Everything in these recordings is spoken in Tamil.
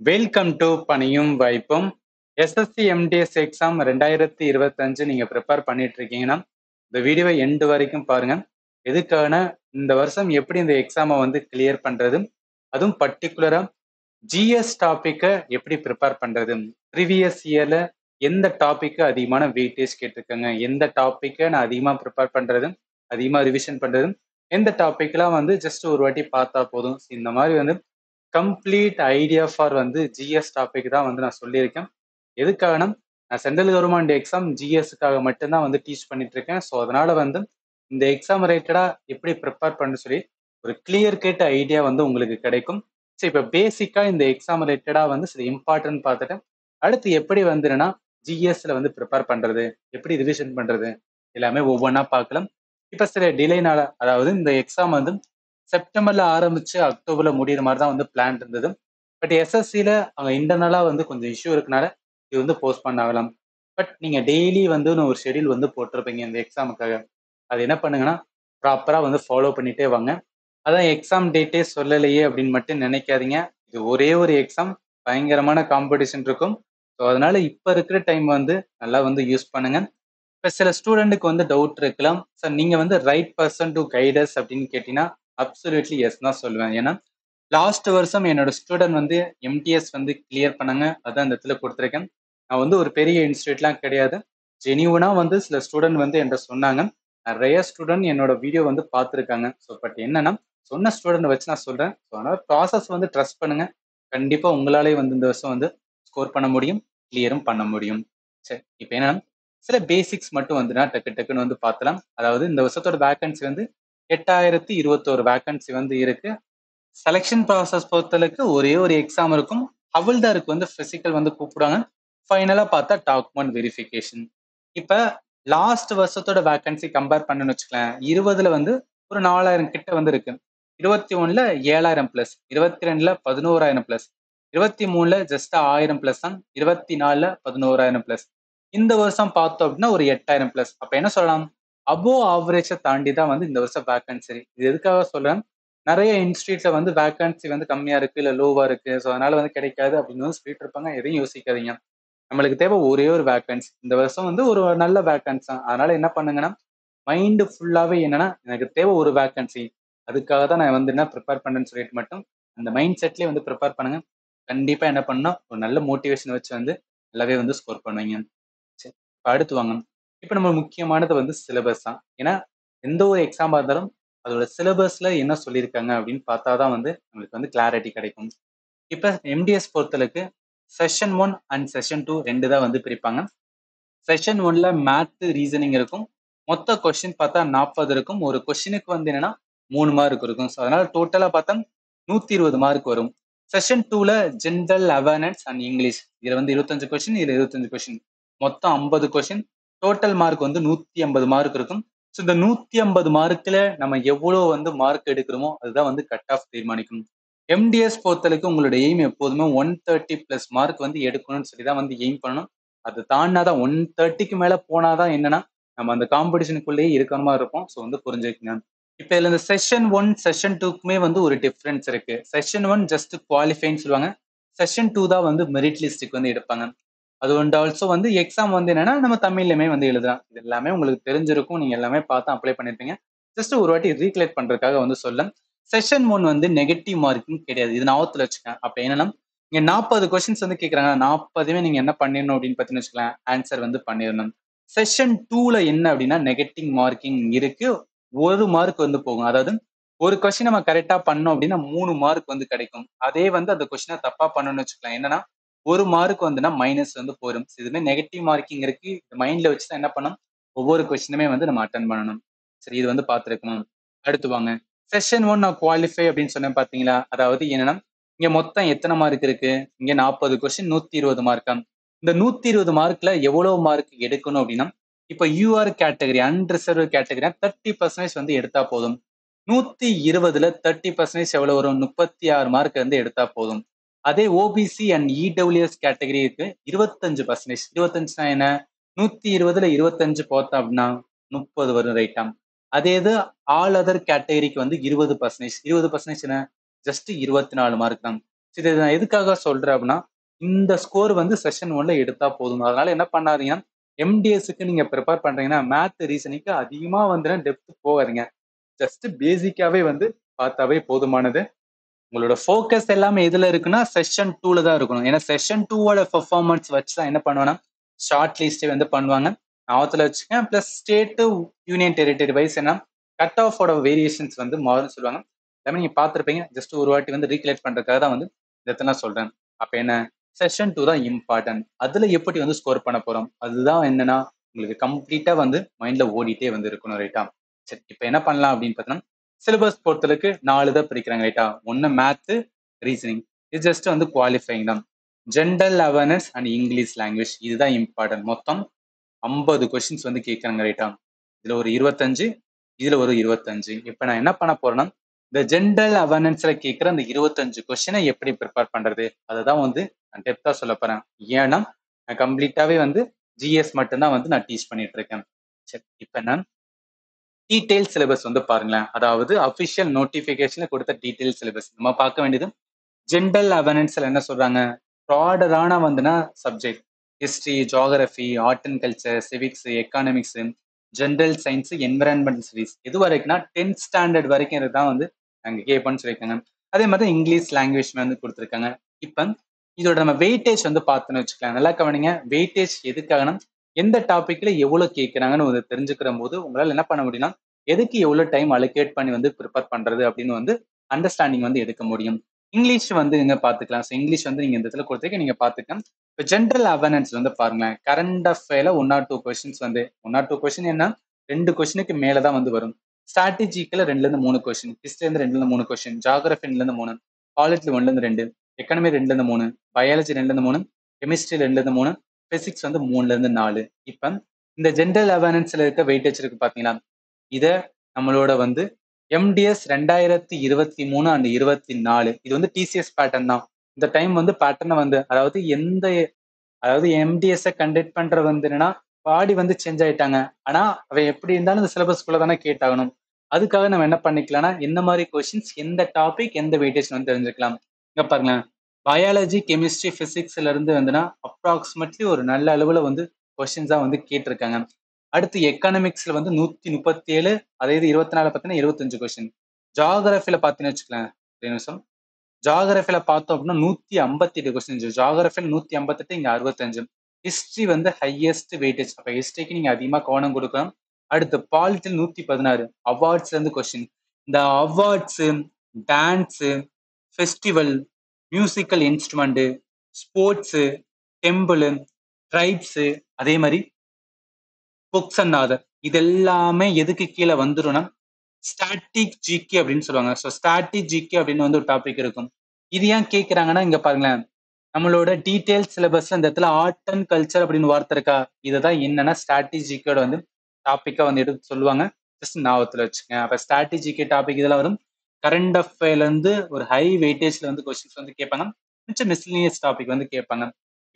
வெல்கம் டு பணியும் வாய்ப்பும். எஸ்எஸ்சி எம்டிஎஸ் எக்ஸாம் 2025 நீங்க ப்ரிப்பேர் பண்ணிட்டு இருக்கீங்கன்னா இந்த வீடியோவை எண்டு வரைக்கும் பாருங்க. எதுக்கான இந்த வருஷம் எப்படி இந்த எக்ஸாமை வந்து கிளியர் பண்றது, அதுவும் பர்டிகுலரா ஜிஎஸ் டாபிக்கை எப்படி ப்ரிப்பேர் பண்றது, ப்ரீவியஸ் இயர்ல எந்த டாபிக்கு அதிகமான வெயிட்டேஜ் கேட்டிருக்காங்க, எந்த டாபிக்கை நான் அதிகமாக ப்ரிப்பேர் பண்றது, அதிகமாக ரிவிஷன் பண்றது, எந்த டாபிக்லாம் வந்து ஜஸ்ட் ஒரு வாட்டி பார்த்தா போதும். இந்த மாதிரி வந்து கம்ப்ளீட் ஐடியா ஃபார் வந்து ஜிஎஸ் டாபிக் தான் வந்து நான் சொல்லியிருக்கேன். எதுக்காகனா நான் சென்ட்ரல் கவர்மெண்ட் எக்ஸாம் ஜிஎஸ்க்காக மட்டும்தான் வந்து டீச் பண்ணிட்டு இருக்கேன். ஸோ அதனால வந்து இந்த எக்ஸாம் ரிலேட்டடா எப்படி ப்ரிப்பேர் பண்ண சொல்லி ஒரு கிளியர் கேட் ஐடியா வந்து உங்களுக்கு கிடைக்கும். ஸோ இப்போ பேசிக்கா இந்த எக்ஸாம் ரிலேட்டடா வந்து சில இம்பார்ட்டன்ட் பார்த்துட்டு அடுத்து எப்படி வந்துன்னா ஜிஎஸ்ல வந்து ப்ரிப்பேர் பண்றது, எப்படி ரிவிஷன் பண்றது, எல்லாமே ஒவ்வொன்றா பார்க்கலாம். இப்போ சில டிலேனால, அதாவது இந்த எக்ஸாம் வந்து செப்டம்பர்ல ஆரம்பிச்சு அக்டோபர்ல முடியிற மாதிரி தான் வந்து பிளான் இருந்தது. பட் எஸ்எஸ்சியில அங்க இன்டர்னலா வந்து கொஞ்சம் இஷ்யூ இருக்கனால இது வந்து போஸ்ட்போன் ஆகலாம். பட் நீங்க டெய்லி வந்து ஒரு ஷெடியூல் வந்து போட்டிருப்பீங்க இந்த எக்ஸாமுக்காக. அது என்ன பண்ணுங்கன்னா ப்ராப்பரா வந்து ஃபாலோ பண்ணிட்டே வாங்க. அதான் எக்ஸாம் டேட்டே சொல்லலையே அப்படின்னு மட்டும் நினைக்காதீங்க. இது ஒரே ஒரு எக்ஸாம், பயங்கரமான காம்படிஷன் இருக்கும். ஸோ அதனால இப்ப இருக்கிற டைம் வந்து நல்லா வந்து யூஸ் பண்ணுங்க. இப்ப சில ஸ்டூடெண்ட்டுக்கு வந்து டவுட் இருக்கலாம், சார் நீங்க வந்து ரைட் பர்சன் டு கைடஸ் அப்படின்னு கேட்டீங்கன்னா அப்சல்யூட்லி எஸ் தான் சொல்லுவேன். ஏன்னா லாஸ்ட் வருஷம் என்னோட ஸ்டூடெண்ட் வந்து எம்டிஎஸ் வந்து கிளியர் பண்ணாங்க. அதான் இந்த இடத்துல கொடுத்துருக்கேன். நான் வந்து ஒரு பெரிய இன்ஸ்டியூட்லாம் கிடையாது. ஜெனியூனா வந்து சில ஸ்டூடெண்ட் வந்து என்கிட்ட சொன்னாங்க. நிறைய ஸ்டூடெண்ட் என்னோட வீடியோ வந்து பார்த்துருக்காங்க. ஸோ பட் என்னன்னா சொன்ன ஸ்டூடெண்ட் வச்சு நான் சொல்றேன். ஸோ அதனால ப்ராசஸ் வந்து ட்ரஸ்ட் பண்ணுங்க. கண்டிப்பா உங்களாலே வந்து இந்த வருஷம் வந்து ஸ்கோர் பண்ண முடியும், கிளியரும் பண்ண முடியும். சரி, இப்போ என்னன்னா சில பேசிக்ஸ் மட்டும் வந்து நான் டக்கு டக்குன்னு வந்து பார்த்தலாம். அதாவது இந்த வருஷத்தோட வேகன்சி வந்து 8021 வேகன்சி வந்து இருக்கு. செலெக்ஷன் ப்ராசஸ் பொறுத்தளவுக்கு ஒரே ஒரு எக்ஸாம் இருக்கும். ஹவில்தாருக்கு வந்து பிசிக்கல் வந்து கூப்பிடுவாங்க. ஃபைனலா பார்த்தா டாக்குமெண்ட் வெரிஃபிகேஷன். இப்ப லாஸ்ட் வருஷத்தோட வேகன்சி கம்பேர் பண்ணணும்னு வச்சுக்கலாம். 20ல வந்து ஒரு 4000 கிட்ட வந்து இருக்கு. 21ல 7000 பிளஸ், 22ல 11,000 பிளஸ், 23ல ஜஸ்ட் 1000 பிளஸ் தான், 24ல 11,000 பிளஸ். இந்த வருஷம் பார்த்தோம் அப்படின்னா ஒரு 8000 பிளஸ். அப்ப என்ன சொல்லலாம், அபோவ் ஆவரேஜை தாண்டி தான் வந்து இந்த வருஷம் வேகன்சி. இது எதுக்காக சொல்றேன், நிறைய இன்ஸ்டியூட்ல வந்து வேகன்சி வந்து கம்மியா இருக்கு, இல்ல லோவா இருக்கு, ஸோ அதனால வந்து கிடைக்காது அப்படின்னு வந்து சொல்லிட்டு இருப்பாங்க. எதையும் யோசிக்காதீங்க. நம்மளுக்கு தேவை ஒரே ஒரு வேகன்சி. இந்த வருஷம் வந்து ஒரு நல்ல வேகன்சி தான். அதனால என்ன பண்ணுங்கன்னா மைண்ட் ஃபுல்லாவே என்னன்னா எனக்கு தேவை ஒரு வேகன்சி, அதுக்காக தான் நான் வந்து என்ன ப்ரிப்பேர் பண்ணேன்னு சொல்லிட்டு மட்டும் அந்த மைண்ட் செட்லயே வந்து ப்ரிப்பேர் பண்ணுங்க. கண்டிப்பா என்ன பண்ணணும், ஒரு நல்ல மோட்டிவேஷன் வச்சு வந்து நல்லாவே வந்து ஸ்கோர் பண்ணுவீங்க. சரி, இப்ப அடுத்து வாங்க. இப்ப நம்ம முக்கியமானது வந்து சிலபஸ் தான். ஏன்னா எந்த ஒரு எக்ஸாமா இருந்தாலும் அதோட சிலபஸ்ல என்ன சொல்லியிருக்காங்க அப்படின்னு பார்த்தாதான் வந்து நம்மளுக்கு வந்து கிளாரிட்டி கிடைக்கும். இப்ப எம்டிஎஸ் பொறுத்தளவுக்கு செஷன் 1 அண்ட் செஷன் 2 ரெண்டு தான் வந்து பிரிப்பாங்க. செஷன் 1ல மேத், ரீசனிங் இருக்கும். மொத்த கொஸ்டின் பார்த்தா 40 இருக்கும். ஒரு கொஸ்டினுக்கு வந்து என்னன்னா 3 மார்க் இருக்கும். ஸோ அதனால டோட்டலா பார்த்தா 120 மார்க் வரும். செஷன் 2ல ஜென்ரல் அவேர்னஸ் அண்ட் இங்கிலீஷ், இதுல வந்து 25 கொஸ்டின், இதுல 25 கொஸ்டின், மொத்தம் 50 கொஸ்டின். டோட்டல் மார்க் வந்து 150 மார்க் இருக்கும். ஸோ இந்த 150 மார்க்ல நம்ம எவ்வளவு வந்து மார்க் எடுக்கிறோமோ அதுதான் வந்து கட் ஆஃப் தீர்மானிக்கும். எம்டிஎஸ் பொறுத்தளவுக்கு உங்களோட எய்ம் எப்போதுமே 130 பிளஸ் மார்க் வந்து எடுக்கணும்னு சொல்லி தான் வந்து எய்ம் பண்ணணும். அது தாண்டினாதான் 130க்கு மேல போனாதான் என்னன்னா நம்ம அந்த காம்படிஷனுக்குள்ளேயே இருக்கிற மாதிரி இருப்போம். ஸோ வந்து புரிஞ்சுக்கங்க. இப்ப இதுல இந்த செஷன் 1 செஷன் 2க்குமே வந்து ஒரு டிஃபரன்ஸ் இருக்கு. செஷன் 1 ஜஸ்ட் குவாலிஃபைன்னு சொல்லுவாங்க. செஷன் 2 தான் வந்து மெரிட் லிஸ்ட்டுக்கு வந்து எடுப்பாங்க. அது ஒன்று. ஆல்சோ வந்து எக்ஸாம் வந்து என்னன்னா நம்ம தமிழ்லயுமே வந்து எழுதலாம். இது எல்லாமே உங்களுக்கு தெரிஞ்சிருக்கும். நீங்க எல்லாமே பார்த்து அப்ளை பண்ணிருப்பீங்க. ஜஸ்ட் ஒரு வாட்டி ரீகலெக்ட் பண்றதுக்காக வந்து சொல்ல. செஷன் 1 வந்து நெகட்டிவ் மார்க்கிங் கிடையாது. இது ஞாபகத்துல வச்சுக்கேன். அப்ப என்னன்னா இங்க 40 கொஸ்டின்ஸ் வந்து கேட்கறாங்க. 40மே நீங்க என்ன பண்ணிடணும் அப்படின்னு பார்த்தீங்கன்னு வச்சுக்கலாம், ஆன்சர் வந்து பண்ணிடணும். செஷன் 2ல என்ன அப்படின்னா நெகட்டிவ் மார்க்கிங் இருக்கு. 1 மார்க் வந்து போகும். அதாவது ஒரு கொஸ்டின் நம்ம கரெக்டா பண்ணோம் அப்படின்னா 3 மார்க் வந்து கிடைக்கும். அதே வந்து அந்த கொஸ்டினை தப்பா பண்ணணும்னு வச்சுக்கலாம், என்னன்னா 1 மார்க் வந்துன்னா மைனஸ் வந்து போயிடும். இதுமே நெகட்டிவ் மார்க்கிங் இருக்கு. மைண்ட்ல வச்சு தான் என்ன பண்ணணும், ஒவ்வொரு கொஸ்டினுமே வந்து நம்ம அட்டன் பண்ணணும். சரி, இது வந்து பார்த்துருக்கணும். அடுத்து வாங்க. செஷன் 1 நான் குவாலிஃபை அப்படின்னு சொன்னேன் பாத்தீங்களா, அதாவது என்னன்னா இங்க மொத்தம் எத்தனை மார்க் இருக்கு, இங்க 40 கொஸ்டின் 120 மார்க்கா. இந்த 120 மார்க்ல எவ்வளவு மார்க் எடுக்கணும் அப்படின்னா, இப்ப யூஆர் கேட்டகரி அன்ரிசர்வ் கேட்டகரி 30% வந்து எடுத்தா போதும். 120ல 30% எவ்வளவு வரும், 36 மார்க் வந்து எடுத்தா போதும். அதே ஓபிசி அண்ட் இடபிள்யூஎஸ் கேட்டகரிக்கு 25%. 25 என்ன, 120ல 25 போத்தோம் அப்படின்னா 30 வரும், ரைட்டா. அதே இது ஆல் அதர் கேட்டகரிக்கு வந்து 20%. 20% என்ன, ஜஸ்ட் 24 மார்க் தான். இது நான் எதுக்காக சொல்றேன் அப்படின்னா, இந்த ஸ்கோர் வந்து செஷன் 1ல எடுத்தா போதும். அதனால என்ன பண்ணாதீங்க, எம்டிஎஸ்க்கு நீங்க ப்ரிப்பேர் பண்றீங்கன்னா, மேத், ரீசனிங்க்கு அதிகமா வந்து டெப்த் போகாதீங்க. ஜஸ்ட் பேசிக்காவே வந்து பார்த்தாவே போதுமானது. உங்களோட ஃபோக்கஸ் எல்லாமே எதுல இருக்குன்னா, செஷன் 2ல தான் இருக்கணும். ஏன்னா செஷன் 2வோட பெர்ஃபார்மன்ஸ் வச்சு தான் என்ன பண்ணுவேன்னா, ஷார்ட் லிஸ்ட் வந்து பண்ணுவாங்க. ஞாபகத்துல வச்சுக்கங்க. Plus state, union territory wise என்ன கட் ஆஃபோட வேரியேஷன்ஸ் வந்து மாறும்னு சொல்லுவாங்க. எல்லாமே நீங்க பார்த்திருப்பீங்க. ஜஸ்ட் ஒரு வாட்டி வந்து ரீகலெக்ட் பண்றதுக்காக தான் வந்து இந்த இடத்துல நான் சொல்றேன். அப்ப என்ன செஷன் 2 தான் இம்பார்ட்டன்ட். அதுல எப்படி வந்து ஸ்கோர் பண்ண போறோம்? அதுதான் என்னன்னா, உங்களுக்கு கம்ப்ளீட்டா வந்து மைண்ட்ல ஓடிட்டே வந்து இருக்கணும் ரைட்டா? சரி, இப்ப என்ன பண்ணலாம் அப்படின்னு பார்த்தீங்கன்னா, சிலபஸ் பொறுத்தளவுக்கு 4 இத பிரிக்கிறாங்க ரைட்டா? ஒண்ணு மேத், ரீசனிங். இது ஜஸ்ட் வந்து குவாலிஃபைங் தான். General awareness and English language இதுதான் இம்பார்ட்டன்ட். மொத்தம் 50 கொஸ்டின்ஸ் வந்து கேட்கறாங்க ரைட்டா? இதுல ஒரு 25, இதுல ஒரு 25. இப்ப நான் என்ன பண்ண போறேன்னா, இந்த ஜெனரல் அவேர்னன்ஸ்ல கேட்கிற அந்த 25 கொஸ்டினை எப்படி ப்ரிப்பேர் பண்றது? அததான் வந்து நான் டெப்தா சொல்ல போறேன். ஏன்னா, நான் கம்ப்ளீட்டாவே வந்து ஜிஎஸ் மட்டும்தான் வந்து நான் டீச் பண்ணிட்டு இருக்கேன். சரி, இப்ப என்ன டீடைல் சிலபஸ் வந்து பாருங்களேன். அதாவது அபிஷியல் நோட்டிபிகேஷன்ல கொடுத்த டீடைல் சிலபஸ். நம்ம பார்க்க வேண்டியது ஜெனரல் அவேர்னன்ஸ்ல என்ன சொல்றாங்க? ப்ராடரான வந்துனா subject. History, geography, art and culture, civics, economics, general science, environmental studies. இது வரைக்கும்னா 10th ஸ்டாண்டர்ட் வரைக்கும் இதுதான் வந்து அங்க கேட்போம்னு சொல்லியிருக்காங்க. அதே மாதிரி இங்கிலீஷ் லாங்குவேஜ் வந்து கொடுத்துருக்காங்க. இப்ப இதோட நம்ம வெயிட்டேஜ் வந்து பார்த்தோன்னு வச்சுக்கலாம். நல்லா கவனிங்க. வெயிட்டேஜ் எதுக்காகனா எந்த டாபிக்ல எவ்வளவு கேட்கறாங்கன்னு ஒரு தெரிஞ்சுக்கிற போது உங்களால என்ன பண்ண முடியும்னா எதுக்கு எவ்வளவு டைம் அலோகேட் பண்ணி வந்து ப்ரிப்பேர் பண்றது அப்படின்னு வந்து அண்டர்ஸ்டாண்டிங் வந்து எடுக்க முடியும். இங்கிலீஷ் வந்து நீங்க பாத்துக்கலாம். ஸோ இங்கிலீஷ் வந்து நீங்க இந்த இடத்துல கொடுத்துருக்க நீங்க பாத்துக்கலாம். இப்போ ஜென்ரல் அவேர்னன்ஸ் வந்து பாருங்களேன். கரண்ட் அஃபேர்ல 1 or 2 கொஸ்டின்ஸ் வந்து 1 or 2 கொஸ்டின் என்ன 2 கொஸ்டினுக்கு மேலதான் வந்து வரும். ஸ்ட்ராட்டஜிக்கல 2ல இருந்து 3 கொஸ்டின், ஹிஸ்டரி இருந்து 2ல இருந்து 3 கொஸ்டின், ஜியோகிராஃபி 2ல இருந்து 3, பாலிட்டி 1ல இருந்து 2, எக்கனமி 2ல இருந்து 3, பயாலஜி 2ல இருந்து 3, கெமிஸ்ட்ரி 2ல இருந்து 3, பிசிக்ஸ் வந்து 3ல இருந்து 4. இப்ப இந்த ஜென்ரல் அவேர்னன்ஸ்ல இருக்க வெயிட்டேஜ் இருக்கு பாத்தீங்களா? இத நம்மளோட வந்து எம்டிஎஸ் 2023 அண்ட் 24 இது வந்து டிசிஎஸ் பேட்டர்ன் தான். இந்த டைம் வந்து பேட்டர்னை வந்து அதாவது எம்டிஎஸ் கண்டக்ட் பண்ற வந்து என்னன்னா பாடி வந்து சேஞ்ச் ஆயிட்டாங்க. ஆனா அவ எப்படி இருந்தாலும் இந்த சிலபஸ்குள்ள தானே கேட்டாகணும். அதுக்காக நம்ம என்ன பண்ணிக்கலாம்னா என்ன மாதிரி கொஸ்டின்ஸ் எந்த டாபிக் எந்த வெயிட்டேஜ் வந்து தெரிஞ்சுக்கலாம். இங்க பாருங்களேன். பயாலஜி, கெமிஸ்ட்ரி, பிசிக்ஸ்ல இருந்து வந்துன்னா அப்ராக்சிமேட்லி ஒரு நல்ல அளவுல வந்து கொஸ்டின்ஸா வந்து கேட்டிருக்காங்க. அடுத்து எக்கனாமிக்ஸ்ல வந்து 137, அதே இது 24 பார்த்தீங்கன்னா 75 கொஸ்டின். ஜியோகிராஃபில பார்த்தீங்கன்னு வச்சுக்கலாம். ஒரு நிமிஷம். ஜியோகிராஃபில பார்த்தோம் அப்படின்னா 158 கொஸ்டின். ஜியோகிராஃபில 158, இங்க 65. ஹிஸ்டரி வந்து ஹையஸ்ட் வெயிட்டேஜ். அப்ப ஹிஸ்டரிக்கு நீங்க அதிகமா கவனம் கொடுக்கலாம். அடுத்து பாலிட்டில் 116 அவார்ட்ஸ்ல இருந்து கொஸ்டின். இந்த awards, dance, festival, musical instrument, sports, temple, tribes, அதே மாதிரி புக்ஸ் அண்ட் ஆதர் இது எல்லாமே எதுக்கு கீழே வந்துரும்னா ஸ்டாட்டிக் ஜிகே அப்படின்னு சொல்லுவாங்க. ஸோ ஸ்டாட்டிக் ஜிகே அப்படின்னு வந்து ஒரு டாபிக் இருக்கும். இது ஏன் கேட்குறாங்கன்னா இங்க பாருங்களேன். நம்மளோட டீடைல் சிலபஸ் இந்த இடத்துல ஆர்ட் அண்ட் கல்ச்சர் அப்படின்னு வார்த்தை இருக்கா? இதுதான் என்னன்னா ஸ்ட்ராட்டஜிக்கோட வந்து டாபிக்கா வந்து எடுத்து சொல்லுவாங்க. ஜஸ்ட் ஞாபகத்துல வச்சுக்கங்க. அப்ப ஸ்ட்ராட்டஜிக்கே டாபிக் இதெல்லாம் வரும். கரண்ட் அஃபேர்ல இருந்து ஒரு ஹை வெயிட்டேஜ்ல வந்து கொஸ்டின்ஸ் வந்து கேட்பாங்க. மிச்சம் மிஸ்லினியஸ் டாபிக் வந்து கேட்பாங்க.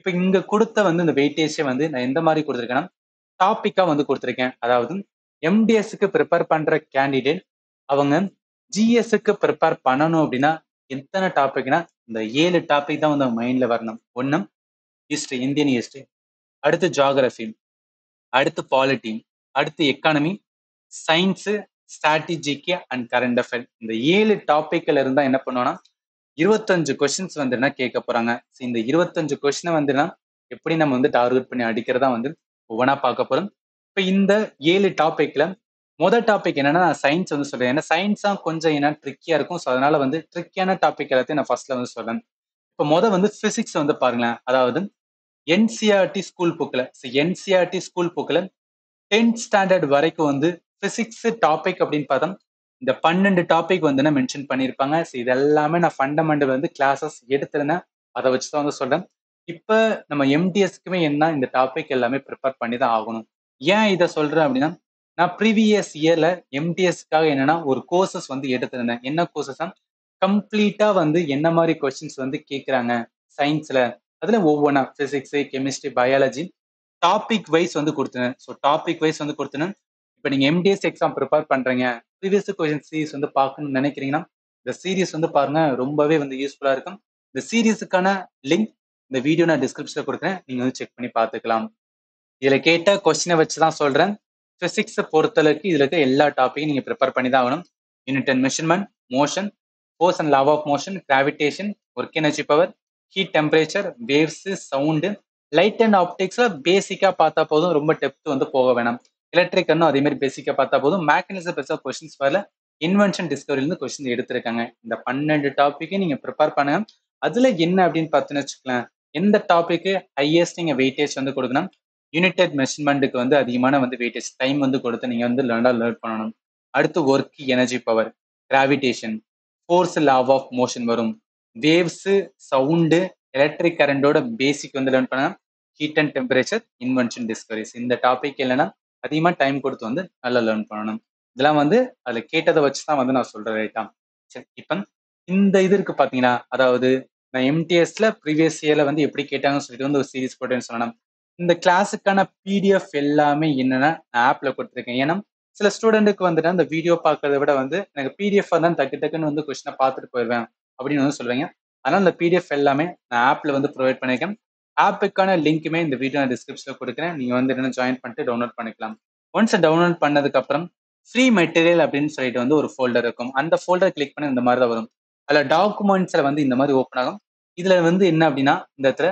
இப்ப இங்க கொடுத்த வந்து இந்த வெயிட்டேஜே வந்து நான் எந்த மாதிரி கொடுத்துருக்கேன்னா டாபிக்கா வந்து கொடுத்துருக்கேன். அதாவது எம்டிஎஸ்க்கு ப்ரிப்பேர் பண்ற கேண்டிடேட் அவங்க ஜிஎஸ்க்கு ப்ரிப்பேர் பண்ணணும் அப்படின்னா எத்தனை டாபிக்னா இந்த 7 டாபிக் தான் வந்து மைண்ட்ல வரணும். ஒண்ணு ஹிஸ்டரி, இந்தியன் ஹிஸ்டரி. அடுத்து ஜியோகிராஃபி, அடுத்து பாலிட்டி, அடுத்து எக்கானமி, சயின்ஸ், ஸ்ட்ராட்டஜிக்கு அண்ட் கரண்ட் அஃபேர். இந்த 7 டாபிக்ல இருந்தா என்ன பண்ணுவோம்னா 25 கொஸ்டின்ஸ் வந்து என்ன கேட்க போறாங்க. இந்த 25 கொஸ்டினை வந்துன்னா எப்படி நம்ம வந்து டார்கெட் பண்ணி அடிக்கிறதா வந்து ஒவ்வொன்றா பார்க்க போறோம். இப்ப இந்த 7 டாபிக்ல முதல் டாபிக் என்னன்னா நான் சயின்ஸ் வந்து சொல்றேன். ஏன்னா சயின்ஸ் தான் கொஞ்சம் என்ன ட்ரிக்கியா இருக்கும். ஸோ அதனால வந்து ட்ரிக்கியான டாபிக் எல்லாத்தையும் நான் ஃபர்ஸ்ட்ல வந்து சொல்றேன். இப்போ வந்து பிசிக்ஸ் வந்து பாருங்களேன். அதாவது என்சிஆர்டி ஸ்கூல் புக்ல என்சிஆர்டி ஸ்கூல் புக்ல 10th ஸ்டாண்டர்ட் வரைக்கும் வந்து பிசிக்ஸ் டாபிக் அப்படின்னு பார்த்தா இந்த 12 டாபிக் வந்து மென்ஷன் பண்ணியிருப்பாங்க. ஸோ இது எல்லாமே நான் ஃபண்டமெண்டல் வந்து கிளாஸஸ் எடுத்திருந்தேன். அதை வச்சு தான் வந்து சொல்றேன். இப்ப நம்ம எம்டிஎஸ்க்குமே என்ன இந்த டாபிக் எல்லாமே ப்ரிப்பேர் பண்ணி தான் ஆகணும். ஏன் இதை சொல்றேன் அப்படின்னா நான் ப்ரீவியஸ் இயர்ல எம்டிஎஸ்க்காக என்னன்னா ஒரு கோர்சஸ் வந்து எடுத்திருந்தேன். என்ன கோர்சஸ் கம்ப்ளீட்டா வந்து என்ன மாதிரி கொஸ்டின்ஸ் வந்து கேட்கறாங்க சயின்ஸ்ல அதுல ஒவ்வொன்றா physics, chemistry, biology topic wise வந்து கொடுத்தேன். ஸோ டாபிக் வைஸ் வந்து கொடுத்தேன். இப்போ நீங்க எம்டிஎஸ் எக்ஸாம் ப்ரிப்பேர் பண்றீங்க, ப்ரீவியஸ் கொஸ்டின் சீரிஸ் வந்து பார்க்கணும்னு நினைக்கிறீங்கன்னா இந்த சீரிஸ் வந்து பாருங்க ரொம்பவே வந்து யூஸ்ஃபுல்லா இருக்கும். இந்த சீரீஸுக்கான லிங்க் இந்த வீடியோ நான் டிஸ்கிரிப்ஷன்ல கொடுக்குறேன், நீங்க வந்து செக் பண்ணி பார்த்துக்கலாம். இதுல கேட்ட கொஸ்டினை வச்சு தான் சொல்றேன். பிசிக்ஸ் பொறுத்தளவுக்கு இதுல இருக்க எல்லா டாப்பிக்கும் நீங்க ப்ரிப்பேர் பண்ணி தான் ஆகணும். Unit and measurement, motion, force and law of motion, gravitation, work energy power, heat temperature, waves, sound, light and ஆப்டிக்ஸ்ல பேசிக்கா பார்த்தா போதும், ரொம்ப டெப்த் வந்து போக வேணாம். எலக்ட்ரிக்கல்னும் அதே மாதிரி பேசிக்கா பார்த்தா போதும். மேக்கானிசம் பெருசா கொஸ்டின்ஸ் வரல. இன்வென்ஷன் டிஸ்கவரியிலிருந்து கொஸ்டின் எடுத்திருக்காங்க. இந்த 12 டாப்பிக்கை நீங்க ப்ரிப்பேர் பண்ணுங்க. அதுல என்ன அப்படின்னு பார்த்தீங்கன்னு வச்சுக்கலாம், எந்த டாபிக்கு ஹையஸ்ட் நீங்க வெயிட்டேஜ் வந்து கொடுக்கணும், யூனிட்டட் மெஷர்மெண்ட்டுக்கு வந்து அதிகமான வந்து வெயிட்டேஜ் டைம் வந்து கொடுத்து நீங்க வந்து லேர்ன் பண்ணணும். அடுத்து work energy power, gravitation, force law of motion வரும், வேவ்ஸ், சவுண்டு, எலக்ட்ரிக் கரண்டோட பேசிக் வந்து லேர்ன் பண்ணலாம். Heat and temperature, invention discoveries, இந்த டாபிக் இல்லைன்னா அதிகமா டைம் கொடுத்து வந்து நல்லா லேர்ன் பண்ணணும். இதெல்லாம் வந்து அதுல கேட்டதை வச்சுதான் வந்து நான் சொல்றேன், ரைட்டா? சரி, இப்ப இந்த இது இருக்கு பாத்தீங்கன்னா, அதாவது நான் எம்டிஎஸ்ல ப்ரீவியஸ் இயர்ல வந்து எப்படி கேட்டாங்கன்னு சொல்லிட்டு வந்து ஒரு சீரிஸ் போட்டேன்னு சொல்லணும். இந்த கிளாஸுக்கான பிடிஎஃப் எல்லாமே என்னன்னா நான் ஆப்ல கொடுத்துருக்கேன். ஏன்னா சில ஸ்டூடெண்ட்டுக்கு வந்துட்டு அந்த வீடியோ பார்க்கறத விட வந்து எனக்கு பிடிஎஃப் தான் டக்கு டக்குன்னு வந்து கொஸ்டினை பார்த்துட்டு போயிடுவேன் அப்படின்னு வந்து சொல்லுவீங்க. அதனால இந்த பிடிஎஃப் எல்லாமே நான் ஆப்ல வந்து ப்ரொவைட் பண்ணியிருக்கேன். ஆப்புக்கான லிங்க்குமே இந்த வீடியோ நான் டிஸ்கிரிப்ஷன்ல கொடுக்குறேன். நீங்க வந்து என்ன ஜாயின் பண்ணிட்டு டவுன்லோட் பண்ணிக்கலாம். ஒன்ஸ் டவுன்லோட் பண்ணதுக்கு அப்புறம் ஃப்ரீ மெட்டீரியல் அப்படின்னு சொல்லிட்டு வந்து ஒரு ஃபோல்டர் இருக்கும். அந்த ஃபோல்டர் கிளிக் பண்ணி இந்த மாதிரி தான் வரும். அதுல டாக்குமெண்ட்ஸ்ல வந்து இந்த மாதிரி ஓப்பன் ஆகும். இதுல வந்து என்ன அப்படின்னா இந்த இடத்துல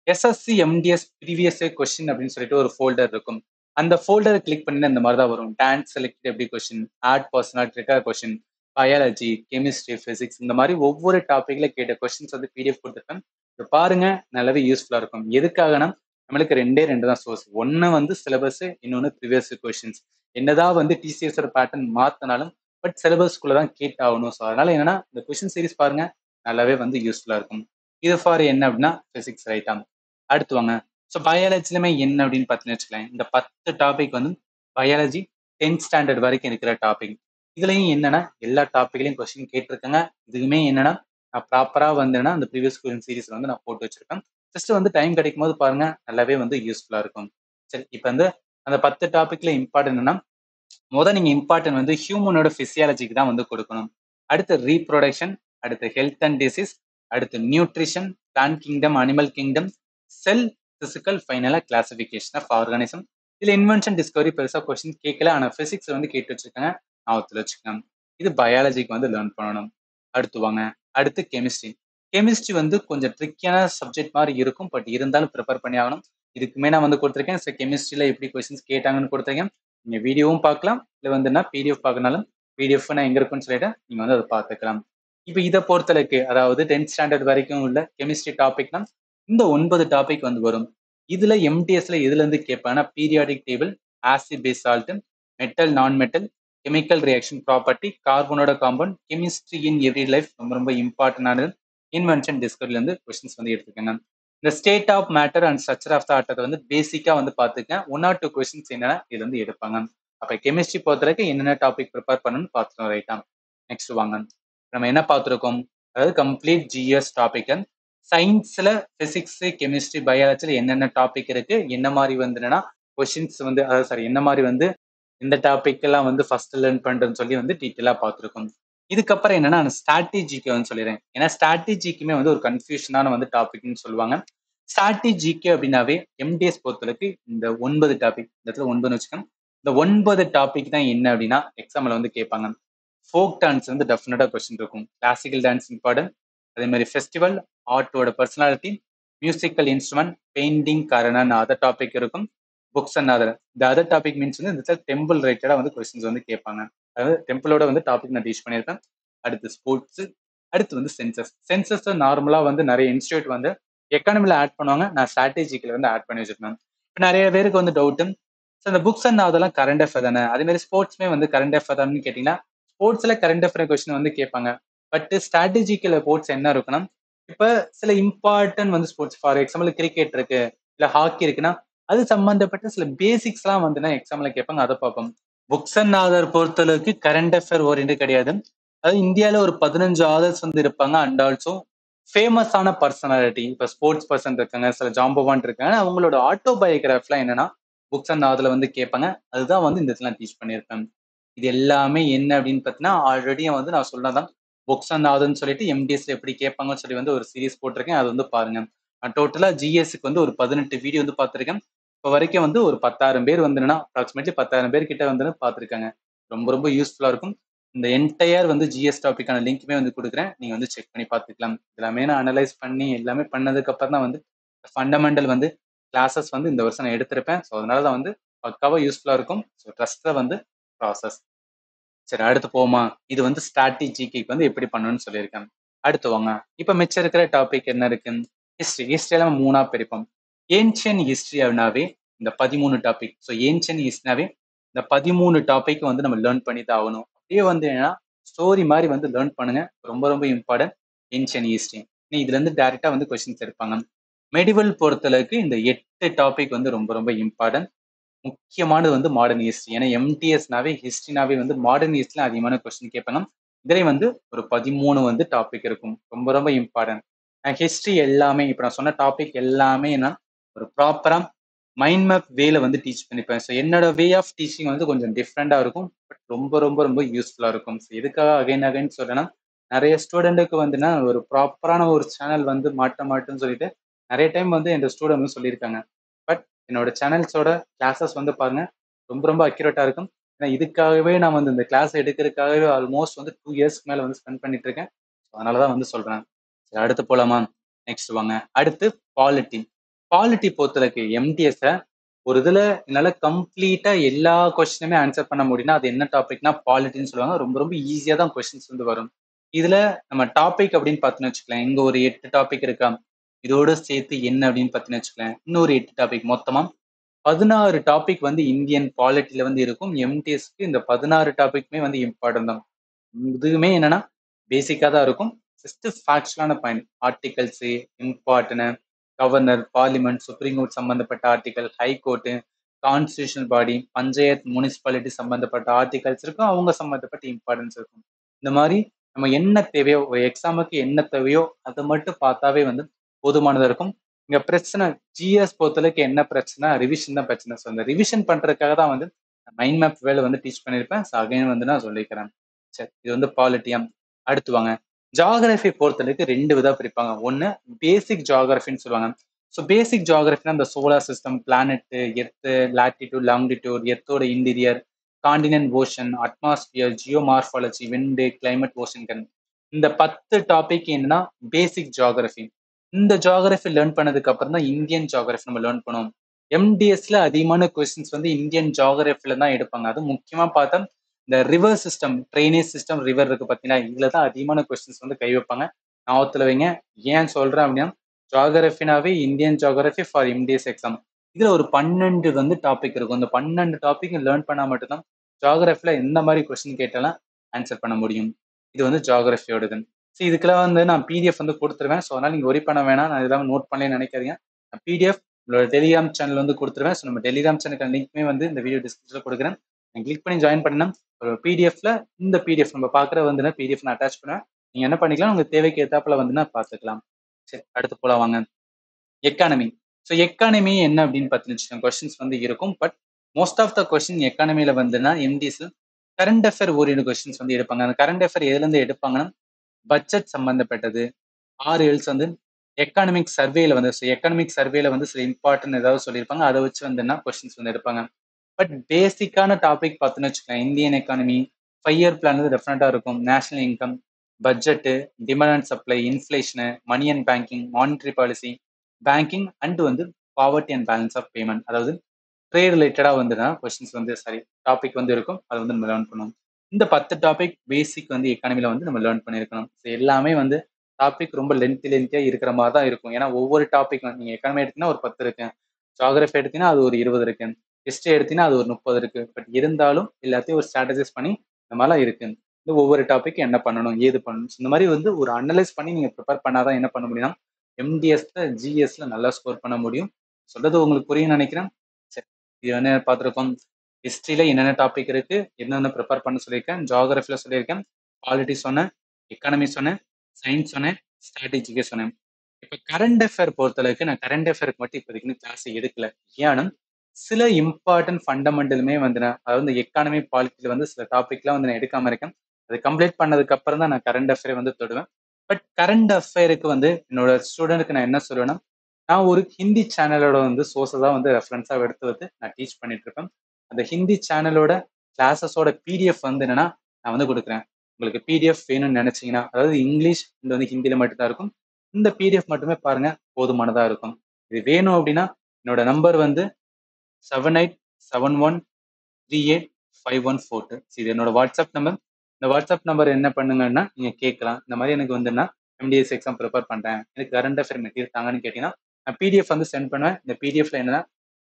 எஸ்எஸ்சி எம்டிஎஸ் ப்ரீவியஸ் கொஸ்டின் அப்படின்னு சொல்லிட்டு ஒரு ஃபோல்டர் இருக்கும். அந்த ஃபோல்டரை கிளிக் பண்ணி இந்த மாதிரி தான் வரும். டான்ஸ் செலக்ட் எப்படி கொஸ்டின், ஆட் personality question, biology, chemistry, physics, இந்த மாதிரி ஒவ்வொரு டாபிக்ல கேட்ட கொஸ்டின்ஸ் வந்து பிடிஎஃப் கொடுத்துருப்பேன். இப்போ பாருங்க, நல்லாவே யூஸ்ஃபுல்லா இருக்கும். எதுக்காகனா நம்மளுக்கு ரெண்டு தான் சோர்ஸ். ஒன்னு வந்து சிலபஸ், இன்னொன்னு ப்ரீவியஸ் கொஸ்டின்ஸ். என்னதான் வந்து டிசிஎஸ் பேட்டர்ன் மாத்தினாலும் பட் சிலபஸ்க்குள்ள தான் கேட்டாகணும். ஸோ அதனால என்னன்னா இந்த கொஸ்டின் சீரிஸ் பாருங்க, நல்லாவே வந்து யூஸ்ஃபுல்லா இருக்கும். இது ஃபார் என்ன அப்படின்னா பிசிக்ஸ், ரைட்டா? அடுத்து வாங்க. ஸோ பயாலஜிலுமே என்ன அப்படின்னு பார்த்தீங்கன்னு வச்சுக்கலாம், இந்த 10 டாபிக் வந்து பயாலஜி 10th ஸ்டாண்டர்ட் வரைக்கும் இருக்கிற டாபிக். இதுலயும் என்னன்னா எல்லா டாபிக்லையும் கொஸ்டின் கேட்டிருக்காங்க. இதுவுமே என்னன்னா நான் ப்ராப்பரா வந்துன்னா அந்த ப்ரீவியஸ் கொஸ்டின் சீரிஸ் வந்து நான் போட்டு வச்சிருக்கேன். ஜஸ்ட் வந்து டைம் கிடைக்கும் போது பாருங்க, நல்லாவே வந்து யூஸ்ஃபுல்லா இருக்கும். சரி, இப்போ வந்து அந்த 10 டாபிக்ல இம்பார்ட்டன்ட் என்னன்னா, நீங்க இம்பார்ட்டன்ட் வந்து ஹியூமனோட பிசியாலஜிக்கு தான் வந்து கொடுக்கணும். அடுத்து ரீப்ரொடக்ஷன், அடுத்து ஹெல்த் அண்ட் டிசீஸ், அடுத்து nutrition, plant kingdom, animal kingdom, cell, physical, ஃபைனலா கிளாசிபிகேஷன் ஆஃப் ஆர்கானிசம். இதுல இன்வென்ஷன் டிஸ்கவரி பெருசா கொஸ்டின் கேட்கல, ஆனா பிசிக்ஸ் வந்து கேட்டு வச்சிருக்காங்க, ஞாபகத்துல வச்சுக்கோங்க. இது பயாலஜிக்கு வந்து லேர்ன் பண்ணணும். அடுத்து வாங்க. அடுத்து கெமிஸ்ட்ரி. கெமிஸ்ட்ரி வந்து கொஞ்சம் ட்ரிக்கியான சப்ஜெக்ட் மாதிரி இருக்கும், பட் இருந்தாலும் ப்ரிப்பேர் பண்ணி ஆகணும். இதுக்குமே நான் வந்து கொடுத்துருக்கேன். கெமிஸ்ட்ரியில எப்படி கொஸ்டின்ஸ் கேட்டாங்கன்னு கொடுத்துருக்கேன். நீங்க வீடியோவும் பார்க்கலாம், இல்லை வந்துன்னா பிடிஎஃப் பார்க்கனாலும் பிடிஎஃப் நான் எங்க இருக்குன்னு சொல்லிட்டு நீங்க வந்து அதை பார்த்துக்கலாம். இப்போ இதை பொறுத்தளவுக்கு அதாவது 10th ஸ்டாண்டர்ட் வரைக்கும் உள்ள கெமிஸ்ட்ரி டாபிக்னா இந்த 9 டாபிக் வந்து வரும். இதுல எம்டிஎஸ்ல எதுல இருந்து கேட்பாங்கன்னா periodic table, acid base salt, metal non metal, chemical reaction property, கார்பனோட compound, chemistry in every life ரொம்ப ரொம்ப இம்பார்ட்டன்டானது, இன்வென்ஷன் டிஸ்கவரில இருந்து கொஸ்டின்ஸ் வந்து எடுத்துக்கங்க. இந்த state of matter and structure of the ஆட்டத்தை வந்து பேசிக்கா வந்து பார்த்துக்கேன். 1 or 2 கொஸ்டின்ஸ் என்னன்னா இதுல இருந்து எடுப்பாங்க. அப்ப கெமிஸ்ட்ரி பொறுத்தவரைக்கும் என்னென்ன டாபிக் ப்ரிப்பேர் பண்ணணும்னு பார்த்துட்டோம், ரைட்டா? நெக்ஸ்ட் வாங்க. நம்ம என்ன பார்த்துருக்கோம், அதாவது கம்ப்ளீட் ஜிஎஸ் டாபிக். சயின்ஸ்ல பிசிக்ஸ், கெமிஸ்ட்ரி, பயாலஜில என்னென்ன டாபிக் இருக்கு, என்ன மாதிரி வந்துன்னா கொஸ்டின்ஸ் வந்து அதாவது சாரி என்ன மாதிரி வந்து இந்த டாபிக் எல்லாம் வந்து ஃபர்ஸ்ட் லேர்ன் பண்றேன்னு சொல்லி வந்து டீட்டெயிலா பார்த்துருக்கோம். இதுக்கப்புறம் என்னன்னா ஸ்ட்ராட்டஜிக்கு வந்து சொல்லிடுறேன். ஏன்னா ஸ்ட்ராட்டஜிக்குமே வந்து ஒரு கன்ஃபியூஷனான வந்து டாபிக்னு சொல்லுவாங்க. ஸ்ட்ராட்டஜிக்கு அப்படின்னாவே எம்டிஎஸ் பொறுத்தளவுக்கு இந்த 9 டாபிக், இந்த இடத்துல 9 வச்சுக்கோங்க. இந்த 9 டாபிக் தான் என்ன அப்படின்னா எக்ஸாம்ல வந்து கேட்பாங்க. ஃபோக் டான்ஸ் வந்து டெஃபினட்டா கொஸ்டின் இருக்கும். Classical dance important. அதே மாதிரி ஃபெஸ்டிவல், ஆர்ட்டோட பர்சனாலிட்டி, மியூசிக்கல் இன்ஸ்ட்ருமெண்ட், பெயிண்டிங், கரணன், அதர் டாபிக் இருக்கும். Books and other. இந்த அதர் டாபிக் மீன்ஸ் வந்து இந்த டெம்பிள் ரிலேட்டடா வந்து கொஸ்டின்ஸ் வந்து கேட்பாங்க. அதாவது டெம்பிளோட வந்து டாபிக் நான் டீச் பண்ணியிருக்கேன். அடுத்து ஸ்போர்ட்ஸ், அடுத்து வந்து சென்சஸ். சென்சஸ் நார்மலா வந்து நிறைய இன்ஸ்டியூட் வந்து எக்கானமில ஆட் பண்ணுவாங்க, நான் ஸ்ட்ராட்டஜிக்கில் வந்து ஆட் பண்ணி வச்சிருக்கேன். இப்போ நிறைய பேருக்கு வந்து டவுட்டு, ஸோ இந்த புக்ஸ் அண்ட் அதெல்லாம் கரண்ட் அஃபேர் தானே, அதே மாதிரி ஸ்போர்ட்ஸ்மே வந்து கரண்ட் அஃபேர் தானு கேட்டீங்கன்னா ஸ்போர்ட்ஸ்ல கரண்ட் அஃபேர் கொஸ்டின் வந்து கேட்பாங்க. பட் ஸ்ட்ராட்டஜிக்கல் ஸ்போர்ட்ஸ் என்ன இருக்குன்னா, இப்ப சில இம்பார்ட்டன்ட் வந்து ஸ்போர்ட்ஸ், ஃபார் எக்ஸாம்பிள் கிரிக்கெட் இருக்கு, இல்ல ஹாக்கி இருக்குன்னா அது சம்பந்தப்பட்ட சில பேசிக்ஸ் எல்லாம் வந்து எக்ஸாம்ல கேட்பாங்க, அதை பார்ப்போம். புக்ஸ் அண்ட் ஆதர் பொறுத்தளவுக்கு கரண்ட் அஃபேர் ஓரியன்ட் கிடையாது. அதாவது இந்தியாவில ஒரு 15 ஆதர்ஸ் வந்து இருப்பாங்க. அண்ட் ஆல்சோ ஃபேமஸான பர்சனாலிட்டி, இப்ப ஸ்போர்ட்ஸ் பர்சன் இருக்காங்க, சில ஜாம்பவான் இருக்காங்க, அவங்களோட ஆட்டோபயோகிராஃப்லாம் என்னன்னா புக்ஸ் அண்ட் ஆதர்ல வந்து கேட்பாங்க. அதுதான் வந்து இந்த இடத்துல டீச் பண்ணியிருப்பேன். இது எல்லாமே என்ன அப்படின்னு பார்த்தீங்கன்னா ஆல்ரெடி வந்து நான் சொன்னதான். புக்ஸ் அண்ட் ஆதர்னு சொல்லிட்டு எம்டிஎஸ்ல எப்படி கேட்பாங்கன்னு சொல்லி வந்து ஒரு சீரிஸ் போட்டிருக்கேன். அது வந்து பாருங்க. டோட்டலா ஜிஎஸ்க்கு வந்து ஒரு 18 வீடியோ வந்து பார்த்துருக்கேன். இப்போ வரைக்கும் வந்து ஒரு 10,000 பேர் வந்து அப்ராக்சிமேட்லி 10,000 பேர் கிட்ட வந்து பார்த்துருக்காங்க. ரொம்ப ரொம்ப யூஸ்ஃபுல்லா இருக்கும். இந்த என்டையர் வந்து ஜிஎஸ் டாபிக்கான லிங்க்குமே வந்து கொடுக்குறேன். நீங்க வந்து செக் பண்ணி பார்த்துக்கலாம். எல்லாமே நான் அனலைஸ் பண்ணி எல்லாமே பண்ணதுக்கு அப்புறம் தான் வந்து ஃபண்டமெண்டல் வந்து கிளாஸஸ் வந்து இந்த வருஷம் நான் எடுத்திருப்பேன். ஸோ அதனால தான் வந்து பக்காவா யூஸ்ஃபுல்லா இருக்கும். ஸோ ட்ரஸ்ட்டை வந்து ப்ராசஸ். சரி, அடுத்து போமா. இது வந்து ஸ்ட்ராட்டஜிக்கு வந்து எப்படி பண்ணணும்னு சொல்லியிருக்கேன். அடுத்து வாங்க. இப்ப மிச்சம் இருக்கிற டாபிக் என்ன இருக்கு? ஹிஸ்டரி. ஹிஸ்டரியெல்லாம் 3ஆ பிரிப்போம். ஏன்ஷியன் ஹிஸ்டரி அப்படின்னாவே இந்த 13 டாபிக். ஸோ ஏன்ஷியன் ஹிஸ்டரினாவே இந்த 13 டாபிக் வந்து நம்ம லேர்ன் பண்ணி தான் ஆகணும். அப்படியே வந்து என்னன்னா ஸ்டோரி மாதிரி வந்து லேர்ன் பண்ணுங்க. ரொம்ப ரொம்ப இம்பார்ட்டன்ட் ஏன்ஷியன் ஹிஸ்டரி. இதுல இருந்து டைரக்டா வந்து கொஸ்டின்ஸ் எடுப்பாங்க. மெடிவல் பொறுத்தளவுக்கு இந்த 8 டாபிக் வந்து ரொம்ப ரொம்ப இம்பார்ட்டன்ட். முக்கியமானது வந்து மாடர்ன் ஹிஸ்டரி. ஏன்னா எம்டிஎஸ்னாவே ஹிஸ்டரினாவே வந்து மாடர்ன் ஹிஸ்டரியில் அதிகமான கொஸ்டின் கேட்பாங்க. இதுல வந்து ஒரு 13 வந்து டாபிக் இருக்கும். ரொம்ப ரொம்ப இம்பார்ட்டன்ட். ஹிஸ்டரி எல்லாமே இப்போ நான் சொன்ன டாபிக் எல்லாமே நான் ஒரு ப்ராப்பரா மைண்ட் மேப் வேல வந்து டீச் பண்ணிப்பேன். ஸோ என்னோட வே ஆஃப் டீச்சிங் வந்து கொஞ்சம் டிஃப்ரெண்டா இருக்கும். பட் ரொம்ப ரொம்ப ரொம்ப யூஸ்ஃபுல்லா இருக்கும். ஸோ எதுக்காக அகைன் அகைன் சொல்றேன்னா நிறைய ஸ்டூடெண்ட்டுக்கு வந்துன்னா ஒரு ப்ராப்பரான ஒரு சேனல் வந்து மாட்ட மாட்டேன்னு சொல்லிட்டு நிறைய டைம் வந்து என் ஸ்டூடெண்ட் வந்து சொல்லியிருக்காங்க. பட் என்னோட சேனல்ஸோட கிளாஸஸ் வந்து பாருங்க ரொம்ப ரொம்ப அக்யூரேட்டா இருக்கும். ஏன்னா இதுக்காகவே நான் வந்து இந்த கிளாஸ் எடுக்கிறதுக்காகவே ஆல்மோஸ்ட் வந்து 2 இயர்ஸ்க்கு மேல வந்து ஸ்பெண்ட் பண்ணிட்டு இருக்கேன். அதனாலதான் வந்து சொல்றேன். சரி, அடுத்து போலாமா? நெக்ஸ்ட் வாங்க. அடுத்து பாலிட்டி. பாலிட்டி பொறுத்தளவுக்கு எம்டிஎஸ் ஒரு இதுல என்னால கம்ப்ளீட்டா எல்லா கொஸ்டினுமே ஆன்சர் பண்ண முடியும்னா அது என்ன டாபிக்னா பாலிட்டின்னு சொல்லுவாங்க. ரொம்ப ரொம்ப ஈஸியா தான் கொஸ்டின்ஸ் வந்து வரும். இதுல நம்ம டாபிக் அப்படின்னு பார்த்தோன்னு வச்சுக்கலாம். இங்க ஒரு 8 டாபிக் இருக்கா, இதோட சேர்த்து என்ன அப்படின்னு பார்த்தீங்கன்னு வச்சுக்கலாம். இன்னொரு 8 டாபிக் மொத்தமா 16 டாபிக் வந்து இந்தியன் பாலிட்டில வந்து இருக்கும். எம்டிஎஸ்க்கு இந்த 16 டாபிக்மே வந்து இம்பார்ட்டன்ட் தான். இதுவுமே என்னன்னா பேசிக்கா தான் இருக்கும். ஜஸ்ட் ஃபேக்சுவலான point. Articles important, governor, parliament, supreme court சம்பந்தப்பட்ட article, high court, constitutional body, panchayat, municipality சம்பந்தப்பட்ட ஆர்டிகல்ஸ் இருக்கும். அவங்க சம்பந்தப்பட்ட இம்பார்ட்டன்ஸ் இருக்கும். இந்த மாதிரி நம்ம என்ன தேவையோ ஒரு எக்ஸாமுக்கு என்ன தேவையோ அதை மட்டும் பார்த்தாவே வந்து போதுமானதா இருக்கும். இங்க பிரச்சனை ஜிஎஸ் பொறுத்தளவுக்கு என்ன பிரச்சனை, ரிவிஷன் தான் பிரச்சனை. ஸோ அந்த ரிவிஷன் பண்றதுக்காக தான் வந்து மைண்ட் மேப் வேலை வந்து டீச் பண்ணியிருப்பேன். ஸோ அகைன் வந்து நான் சொல்லிக்கிறேன். சரி, இது வந்து பாலிட்டியம். அடுத்து வாங்க. ஜியாகிரபி பொறுத்தளவுக்கு 2 விதா பிரிப்பாங்க. ஒன்னு பேசிக் ஜியாகிரபின்னு சொல்லுவாங்க. ஸோ பேசிக் ஜியாகிரபினா இந்த solar system, planet, earth, latitude, longitude, எர்த்தோட interior, continent, ocean, atmosphere, geomorphology, wind, climate, ocean. இந்த 10 டாபிக் என்னன்னா பேசிக் ஜியாகிரபி. இந்த ஜியாகிரபி லேர்ன் பண்ணதுக்கு அப்புறம் தான் இந்தியன் ஜியாகிரபி நம்ம லேர்ன் பண்ணுவோம். எம்டிஎஸ்ல அதிகமான கொஸ்டின்ஸ் வந்து இந்தியன் ஜியாகிரபில தான் எடுப்பாங்க. அது முக்கியமா பார்த்தா இந்த river system, drainage system, river இருக்கு பார்த்தீங்கன்னா, இதுல தான் அதிகமான கொஸ்டின்ஸ் வந்து கை வைப்பாங்க. ஞாபகத்துல வைங்க. ஏன் சொல்றேன் அப்படின்னா, ஜியாகிரபினாவே Indian geography for MTS exam. இதுல ஒரு 12 வந்து டாபிக் இருக்கும். இந்த 12 டாபிக் லேர்ன் பண்ணா மட்டும்தான் ஜியாகிரபில எந்த மாதிரி கொஸ்டின் கேட்டாலும் ஆன்சர் பண்ண முடியும். இது வந்து ஜியாகிரபியோடது. ஸோ இதுக்கெல்லாம் வந்து நான் பிடிஎஃப் வந்து கொடுத்துருவேன். ஸோ அதனால நீங்க ஒரி பண்ண வேணாம். நான் இதெல்லாம் நோட் பண்ணலன்னு நினைக்காதீங்க. நான் பிடிஎஃப் உங்களோட டெலிகிராம் சேனல் வந்து கொடுத்துருவேன். ஸோ நம்ம டெலிகிராம் சேனலுக்கு லிங்க்மே வந்து இந்த வீடியோ டிஸ்கிரிப்ஷன்ல கொடுக்குறேன். கிளிக் பண்ணி ஜாயின் பண்ணா ஒரு பிடிஎஃப்ல இந்த பிடிஎஃப் நம்ம பார்க்குற வந்து பிடிஎஃப் நான் அட்டாச் பண்ணுவேன். நீங்க என்ன பண்ணிக்கலாம், உங்க தேவைக்கு ஏத்தாப்புல வந்து பார்த்துக்கலாம். சரி, அடுத்து போலாம் வாங்க. எக்கானமி. ஸோ எக்கானமி என்ன அப்படின்னு பார்த்தீங்கன்னா கொஸ்டின்ஸ் வந்து இருக்கும். But most of the question எக்கானமியில வந்துன்னா MTS current affair orient questions வந்து எடுப்பாங்க. அந்த கரண்ட் அஃபேர் எதுல இருந்து எடுப்பாங்கன்னா பட்ஜெட் சம்பந்தப்பட்டது. ஆறு எல்ஸ் வந்து எக்கானமிக் சர்வேல வந்து எக்கானமிக் சர்வேல வந்து சில இம்பார்ட்டன்ட் ஏதாவது சொல்லியிருப்பாங்க. அதை வச்சு வந்துன்னா கொஸ்டின்ஸ் வந்து எடுப்பாங்க. பட் பேசிக்கான டாபிக் பார்த்துன்னு வச்சுக்கலாம். இந்தியன் எக்கானமி 5 இயர் பிளான் வந்து டெஃபினட்டா இருக்கும். National income, budget, demand and supply, inflation, money and banking, monetary policy, banking and வந்து poverty and balance of payment. அதாவது ட்ரேட் ரிலேட்டடா வந்துன்னா கொஸ்டின்ஸ் வந்து டாபிக் வந்து இருக்கும். அதை வந்து நம்ம லேர்ன் பண்ணுவோம். இந்த 10 டாபிக் பேசிக் வந்து எக்கானமில வந்து நம்ம லேர்ன் பண்ணியிருக்கணும். எல்லாமே வந்து டாபிக் ரொம்ப லென்த்தியா இருக்கிற மாதிரி தான் இருக்கும். ஏன்னா ஒவ்வொரு டாபிக் நீங்க எக்கானமி எடுத்தீங்கன்னா ஒரு 10 இருக்கு. ஜியாகிரபி எடுத்தீங்கன்னா அது ஒரு 20 இருக்கு. ஹிஸ்டரி எடுத்தீங்கன்னா அது ஒரு 30 இருக்கு. பட் இருந்தாலும் எல்லாத்தையும் ஒரு ஸ்ட்ராட்டஜைஸ் பண்ணி இந்த மாதிரிலாம் இருக்கு. இந்த ஒவ்வொரு டாபிக் என்ன பண்ணணும், ஏது பண்ணணும், இந்த மாதிரி வந்து ஒரு அனலைஸ் பண்ணி நீங்க ப்ரிப்பேர் பண்ணாதான் என்ன பண்ண முடியும்னா எம்டிஎஸ்ல, ஜிஎஸ்ல நல்லா ஸ்கோர் பண்ண முடியும். சொல்றது உங்களுக்கு புரியும் நினைக்கிறேன். சரி, இது என்ன பார்த்துருக்கோம். ஹிஸ்டரியில என்னென்ன டாபிக் இருக்கு, என்னென்ன ப்ரிப்பேர் பண்ண சொல்லியிருக்கேன், ஜியாகிரபில சொல்லியிருக்கேன், பாலிட்டி சொன்னேன், எக்கானமி சொன்னேன், சயின்ஸ் சொன்னேன், ஸ்ட்ராட்டஜிக்கே சொன்னேன். இப்ப கரண்ட் அஃபேர் பொறுத்தளவுக்கு நான் கரண்ட் அஃபேருக்கு மட்டும் இப்போதைக்கு கிளாஸ் எடுக்கல. ஏன்னா சில இம்பார்ட்டன்ட் ஃபண்டமெண்டலுமே வந்து அதாவது இந்த எக்கானமி பாலிட்டியில வந்து சில டாபிக்லாம் வந்து நான் எடுக்காம இருக்கேன். அது கம்ப்ளீட் பண்ணதுக்கு அப்புறம் தான் நான் கரண்ட் அஃபேர் வந்து தொடுவேன். பட் கரண்ட் அஃபேருக்கு வந்து என்னோட ஸ்டூடெண்ட்க்கு நான் என்ன சொல்லுவேன்னா, நான் ஒரு ஹிந்தி சேனலோட வந்து சோர்ஸ தான் வந்து ரெஃபரன்ஸா எடுத்து வந்து நான் டீச் பண்ணிட்டு இருப்பேன். அந்த ஹிந்தி சேனலோட கிளாஸஸோட பிடிஎஃப் வந்து என்னன்னா, நான் வந்து குடுக்குறேன். உங்களுக்கு பிடிஎஃப் வேணும்னு நினைச்சீங்கன்னா, அதாவது இங்கிலீஷ் இது வந்து ஹிந்தியில மட்டும் தான் இருக்கும். இந்த பிடிஎஃப் மட்டுமே பாருங்க போதுமானதா இருக்கும். இது வேணும் அப்படின்னா, என்னோட நம்பர் வந்து 7871385142. இது என்னோட வாட்ஸ்அப் நம்பர். இந்த வாட்ஸ்அப் நம்பர் என்ன பண்ணுங்கன்னா, நீங்க கேட்கலாம். இந்த மாரி எனக்கு வந்துன்னா எம்டிஎஸ் எக்ஸாம் ப்ரிப்பேர் பண்றேன். எனக்கு கரண்ட் அஃபேர் மெட்டீரியல் தாங்கன்னு கேட்டீங்கன்னா, நான் பிடிஎஃப் வந்து சென்ட் பண்ணுவேன். இந்த பிடிஎஃப்ல என்னன்னா,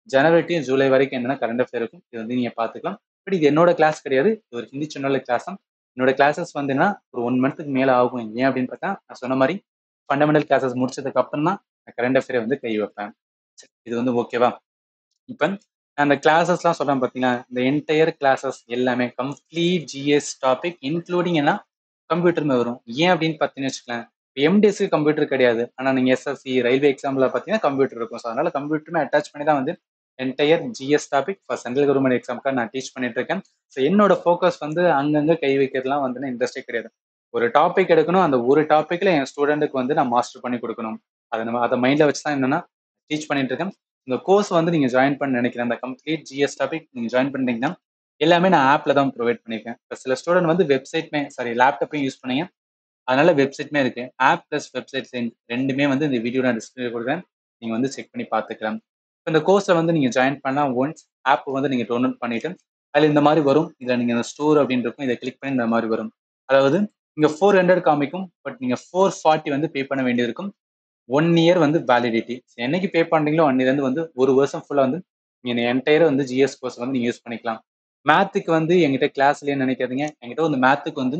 ஜனவரி டூ ஜூலை வரைக்கும் என்னன்னா கரண்ட் அஃபேர் இருக்கும். இது வந்து நீங்க பார்த்துக்கலாம். பட் இது என்னோட கிளாஸ் கிடையாது. இது ஒரு ஹிந்தி சேனல்ல கிளாஸ் தான். என்னோட கிளாஸஸ் வந்துன்னா ஒரு 1 மந்த்துக்கு மேல ஆகும். ஏன் அப்படின்னு பார்த்தா, நான் சொன்ன மாரி ஃபண்டமெண்டல் கிளாஸஸ் முடிச்சதுக்கு அப்புறம் தான் நான் கரண்ட் அஃபேர வந்து கை வைப்பேன். இது வந்து ஓகேவா? இப்ப அந்த கிளாஸஸ்லாம் சொல்றேன் பார்த்தீங்களா, இந்த என்டையர் கிளாஸஸ் எல்லாமே கம்ப்ளீட் ஜிஎஸ் டாபிக் இன்க்ளூடிங் எல்லாம் கம்ப்யூட்டருமே வரும். ஏன் அப்படின்னு பார்த்தீங்கன்னு வச்சுக்கோங்களேன், எம்டிஎஸ்க்கு கம்ப்யூட்டர் கிடையாது. ஆனா நீங்க எஸ்எஸ்சி, ரயில்வே எக்ஸாம்ல பார்த்தீங்கன்னா கம்ப்யூட்டர் இருக்கும். ஸோ அதனால கம்ப்யூட்டருமே அட்டாச் பண்ணி தான் வந்து entire GS topic for central government எக்ஸாம்க்காக நான் டீச் பண்ணிட்டு இருக்கேன். ஸோ என்னோட ஃபோக்கஸ் வந்து அங்கங்க கை வைக்கிறதுலாம் வந்து இன்ட்ரெஸ்டே கிடையாது. ஒரு டாபிக் எடுக்கணும். அந்த ஒரு டாபிக்ல என் ஸ்டூடெண்ட்டுக்கு வந்து நான் மாஸ்டர் பண்ணி கொடுக்கணும். அதை மைண்ட்ல வச்சு தான் என்னன்னா டீச் பண்ணிட்டு இருக்கேன். இந்த கோர்ஸ் வந்து நீங்க ஜாயின் பண்ண நினைக்கிறேன். அந்த கம்ப்ளீட் ஜிஎஸ் டாபிக் நீங்க ஜாயின் பண்ணீங்கன்னா எல்லாமே நான் ஆப்ல தான் ப்ரொவைட் பண்ணியிருக்கேன். இப்போ சில ஸ்டூடெண்ட் வந்து வெப்சைட்மே சாரி லேப்டாப்பையும் யூஸ் பண்ணீங்க. அதனால வெப்சைட்மே இருக்கு. ஆப் பிளஸ் வெப்சைட் ரெண்டுமே வந்து இந்த வீடியோ நான் டிஸ்பிளே கொடுக்குறேன். நீங்க வந்து செக் பண்ணி பார்த்துக்கலாம். இப்போ இந்த கோர்ஸ்ல வந்து நீங்க ஜாயின் பண்ணா ஒன்ஸ் ஆப் வந்து நீங்க டவுன்லோட் பண்ணிட்டு அதுல இந்த மாதிரி வரும். இதுல நீங்க ஸ்டோர் அப்படின்னு இருக்கும். இதை கிளிக் பண்ணி இந்த மாதிரி வரும். அதாவது இங்க 400 காமிக்கும். பட் நீங்க 440 வந்து பே பண்ண வேண்டியது இருக்கும். 1 இயர் வந்து வேலிடிட்டி. என்னைக்கு பே பண்றீங்களோ அன்னிலேருந்து வந்து ஒரு வருஷம் ஃபுல்லா வந்து நீங்க என்டையர் வந்து ஜிஎஸ் கோர்ஸ் வந்து நீங்க யூஸ் பண்ணிக்கலாம். மேத்துக்கு வந்து என்கிட்ட கிளாஸ் இல்லைன்னு நினைக்காதீங்க. என்கிட்ட வந்து மேத்துக்கு வந்து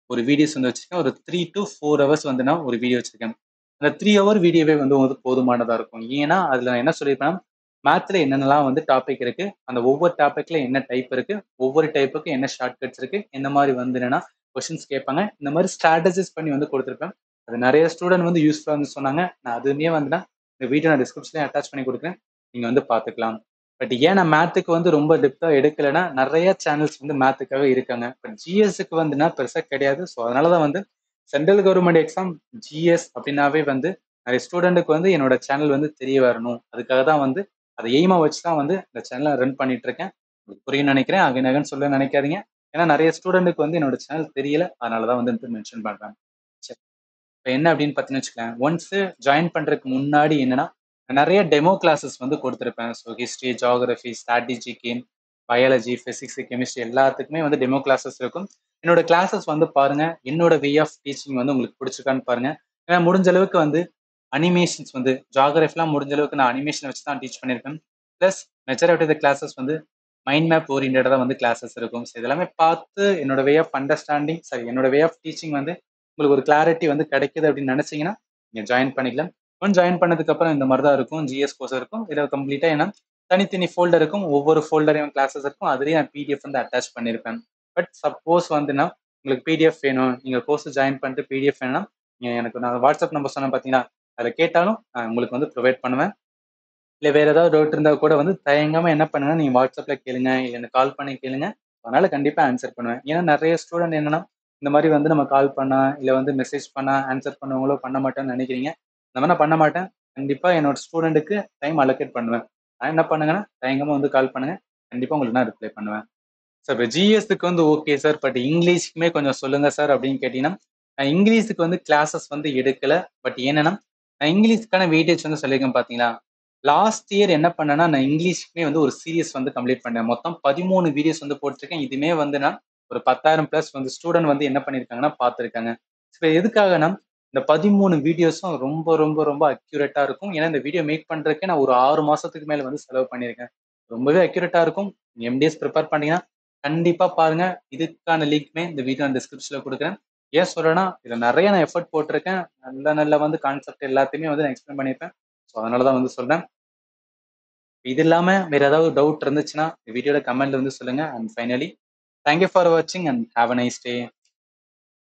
ஒரு வீடியோஸ் வந்து வச்சிருக்கேன். ஒரு 3 to 4 ஹவர்ஸ் வந்து நான் ஒரு வீடியோ வச்சிருக்கேன். அந்த 3 ஹவர் வீடியோவே வந்து உங்களுக்கு போதுமானதா இருக்கும். ஏன்னா அதுல நான் என்ன சொல்லியிருப்பேன்னா, மேத்ல என்னென்னலாம் வந்து டாபிக் இருக்கு, அந்த ஒவ்வொரு டாபிக்ல என்ன டைப் இருக்கு, ஒவ்வொரு டைப்புக்கு என்ன ஷார்ட்கட்ஸ் இருக்கு, எந்த மாதிரி வந்து என்னன்னா கொஸ்டின்ஸ் கேட்பாங்க. இந்த மாதிரி ஸ்ட்ராட்டஜிஸ் பண்ணி வந்து கொடுத்துருப்பேன். அது நிறைய ஸ்டூடெண்ட் வந்து யூஸ்ஃபுல்லா வந்து சொன்னாங்க. நான் அதுவுமே வந்து இந்த வீடியோ நான் டிஸ்கிரிப்ஷன்ல அட்டாச் பண்ணி கொடுக்குறேன். நீங்க வந்து பார்த்துக்கலாம். பட் ஏன் நான் மேத்துக்கு வந்து ரொம்ப டெப்தா எடுக்கலைன்னா, நிறைய சேனல்ஸ் வந்து மேத்துக்காக இருக்காங்க. பட் ஜிஎஸ்க்கு வந்துன்னா பெருசா கிடையாது. ஸோ அதனாலதான் வந்து சென்ட்ரல் கவர்மெண்ட் எக்ஸாம் ஜிஎஸ் அப்படின்னாவே வந்து நிறைய ஸ்டூடெண்ட்டுக்கு வந்து என்னோட சேனல் வந்து தெரிய வரணும். அதுக்காக தான் வந்து அதை எய்மா வச்சு தான் வந்து இந்த சேனலை ரன் பண்ணிட்டு இருக்கேன். உங்களுக்கு புரியும்னு நினைக்கிறேன். அகன் அகன் சொல்ல நினைக்காதீங்க. ஏன்னா நிறைய ஸ்டூடெண்ட்டுக்கு வந்து என்னோட சேனல் தெரியல. அதனாலதான் வந்து மென்ஷன் பண்றேன். சரி. இப்ப என்ன அப்படின்னு பார்த்தீங்கன்னு வச்சுக்கோங்களேன், ஒன்ஸ் ஜாயின் பண்றதுக்கு முன்னாடி என்னன்னா, நிறைய டெமோ கிளாஸஸ் வந்து கொடுத்துருப்பேன். ஸோ ஹிஸ்ட்ரி, ஜியோகிராஃபி, ஸ்ட்ராட்டஜிக்கு, பயாலஜி, பிசிக்ஸ், கெமிஸ்ட்ரி எல்லாத்துக்குமே வந்து டெமோ கிளாஸஸ் இருக்கும். என்னோட கிளாஸஸ் வந்து பாருங்க. என்னோட வே ஆஃப் டீச்சிங் வந்து உங்களுக்கு பிடிச்சிருக்கான்னு பாருங்க. ஏன்னா முடிஞ்ச அளவுக்கு வந்து அனிமேஷன்ஸ் வந்து ஜியோகிராஃபிலாம் முடிஞ்ச அளவுக்கு நான் அனிமேஷன் வச்சு தான் டீச் பண்ணியிருப்பேன். Plus majority of the classes வந்து மைண்ட் மேப் ஓரியன்டா தான் வந்து கிளாஸஸ் இருக்கும். ஸோ இதெல்லாமே பார்த்து என்னோட வே ஆஃப் அண்டர்ஸ்டாண்டிங் சாரி என்னோட வே ஆஃப் டீச்சிங் வந்து உங்களுக்கு ஒரு கிளாரிட்டி வந்து கிடைக்குது அப்படின்னு நினைச்சீங்கன்னா நீங்க ஜாயின் பண்ணிக்கலாம். ஒன் ஜாயின் பண்ணதுக்கு அப்புறம் இந்த மாதிரி தான் இருக்கும். ஜிஎஸ் கோர்ஸ் இருக்கும். இதை கம்ப்ளீட்டா ஏன்னா தனித்தனி ஃபோல்டர் இருக்கும். ஒவ்வொரு ஃபோல்டரையும் கிளாஸஸ் இருக்கும். அதுலேயும் நான் பிடிஎஃப் வந்து அட்டாச் பண்ணியிருப்பேன். பட் சப்போஸ் வந்துன்னா உங்களுக்கு பிடிஎஃப் வேணும், நீங்க கோர்ஸ் ஜாயின் பண்ணிட்டு பிடிஎஃப் வேணும்னா எனக்கு நான் வாட்ஸ்அப் நம்பர் சொன்னேன் பார்த்தீங்களா, அதில் கேட்டாலும் நான் உங்களுக்கு வந்து ப்ரொவைட் பண்ணுவேன். இல்லை வேற ஏதாவது டவுட் இருந்தா கூட வந்து தயங்காம என்ன பண்ணுங்க, நீங்க வாட்ஸ்அப்ல கேளுங்க, இல்லை எனக்கு கால் பண்ணி கேளுங்க. அதனால கண்டிப்பா ஆன்சர் பண்ணுவேன். ஏன்னா நிறைய ஸ்டூடெண்ட் என்னன்னா இந்த மாதிரி வந்து நம்ம கால் பண்ணா இல்லை வந்து மெசேஜ் பண்ணா ஆன்சர் பண்ணுவாங்களோ பண்ண மாட்டேன்னு நினைக்கிறீங்க. இந்த மாதிரி நான் பண்ண மாட்டேன். கண்டிப்பா என்னோட ஸ்டூடெண்ட்டுக்கு டைம் அலோகேட் பண்ணுவேன். நான் என்ன பண்ணுங்கன்னா தயங்காம வந்து கால் பண்ணுங்க. கண்டிப்பா உங்களுக்கு நான் ரிப்ளை பண்ணுவேன். சார் இப்போ ஜிஎஸ்க்கு வந்து ஓகே சார். பட் இங்கிலீஷ்க்குமே கொஞ்சம் சொல்லுங்க சார் அப்படின்னு கேட்டீங்கன்னா, நான் இங்கிலீஷுக்கு வந்து கிளாஸஸ் வந்து எடுக்கல. பட் என்னன்னா நான் இங்கிலீஷ்க்கான வெயிட்டேஜ் வந்து சொல்லியிருக்கேன் பார்த்தீங்களா, லாஸ்ட் இயர் என்ன பண்ணேன்னா, நான் இங்கிலீஷ்க்குமே வந்து ஒரு சீரிஸ் வந்து கம்ப்ளீட் பண்ணேன். மொத்தம் 13 வீடியோஸ் வந்து போட்டிருக்கேன். இதுவுமே வந்து நான் ஒரு 10,000 பிளஸ் வந்து ஸ்டூடெண்ட் வந்து என்ன பண்ணியிருக்காங்கன்னா பார்த்துருக்காங்க. இப்போ எதுக்காகனா, இந்த 13 வீடியோஸும் ரொம்ப ரொம்ப ரொம்ப அக்யூரேட்டா இருக்கும். ஏன்னா இந்த வீடியோ மேக் பண்றதுக்கே நான் ஒரு 6 மாசத்துக்கு மேல வந்து செலவு பண்ணியிருக்கேன். ரொம்பவே அக்யூரேட்டா இருக்கும். எம்டிஎஸ் ப்ரிப்பேர் பண்ணீங்கன்னா கண்டிப்பா பாருங்க. இதுக்கான லிங்க்மே இந்த வீடியோ டிஸ்கிரிப்ஷன்ல கொடுக்குறேன். ஏன் சொல்றேன்னா, இதுல நிறைய நான் எஃபர்ட் போட்டிருக்கேன். நல்ல நல்ல வந்து கான்செப்ட் எல்லாத்தையுமே வந்து நான் எக்ஸ்பிளைன் பண்ணியிருப்பேன். ஸோ அதனால தான் வந்து சொல்றேன். இது இல்லாம வேற ஏதாவது டவுட் இருந்துச்சுன்னா, வீடியோட கமெண்ட்ல வந்து சொல்லுங்க. And finally thank you for வாட்சிங் and have a nice day.